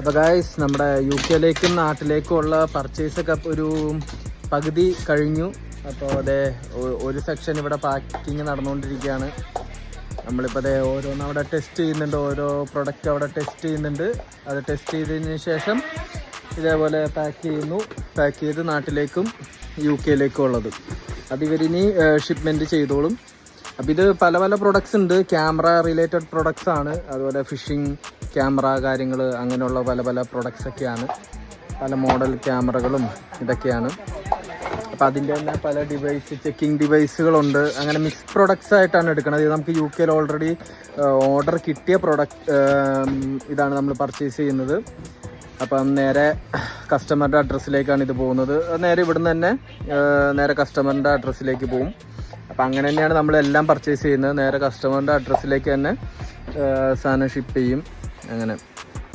അപ്പോൾ ഗായ്സ് നമ്മുടെ UK-ലേക്കും നാട്ടിലേക്കും ഉള്ള പർച്ചേസൊക്കെ ഒരു പകുതി കഴിഞ്ഞു. അപ്പോൾ അതേ ഒരു സെക്ഷൻ ഇവിടെ പാക്കിങ് നടന്നുകൊണ്ടിരിക്കുകയാണ്. നമ്മളിപ്പോൾ അതേ ഓരോന്ന് അവിടെ ടെസ്റ്റ് ചെയ്യുന്നുണ്ട്, ഓരോ പ്രൊഡക്റ്റ് അവിടെ ടെസ്റ്റ് ചെയ്യുന്നുണ്ട്. അത് ടെസ്റ്റ് ചെയ്തതിന് ശേഷം ഇതേപോലെ പാക്ക് ചെയ്ത് നാട്ടിലേക്കും UK-ലേക്കും ഉള്ളത് അതിവരിനി ഷിപ്മെൻറ്റ് ചെയ്തോളും. അപ്പോൾ ഇത് പല പല പ്രൊഡക്ട്സ് ഉണ്ട്, ക്യാമറ റിലേറ്റഡ് പ്രൊഡക്ട്സ് ആണ്. അതുപോലെ ഫിഷിംഗ് ക്യാമറ കാര്യങ്ങൾ അങ്ങനെയുള്ള പല പല പ്രൊഡക്ട്സ് ഒക്കെയാണ്, പല മോഡൽ ക്യാമറകളും ഇതൊക്കെയാണ്. അപ്പോൾ അതിൻ്റെ തന്നെ പല ചെക്കിംഗ് ഡിവൈസുകളുണ്ട്. അങ്ങനെ മിക്സ് പ്രൊഡക്ട്സ് ആയിട്ടാണ് എടുക്കുന്നത്. ഇത് നമുക്ക് UK-യിൽ ഓൾറെഡി ഓർഡർ കിട്ടിയ ഇതാണ് നമ്മൾ പർച്ചേസ് ചെയ്യുന്നത്. അപ്പം നേരെ കസ്റ്റമറുടെ അഡ്രസ്സിലേക്കാണ് ഇത് പോകുന്നത്. നേരെ ഇവിടുന്ന് തന്നെ നേരെ കസ്റ്റമറിൻ്റെ അഡ്രസ്സിലേക്ക് പോകും. അപ്പം അങ്ങനെ തന്നെയാണ് നമ്മളെല്ലാം പർച്ചേസ് ചെയ്യുന്നത്. നേരെ കസ്റ്റമറിൻ്റെ അഡ്രസ്സിലേക്ക് തന്നെ സാധനം ഷിപ്പ് ചെയ്യും. അങ്ങനെ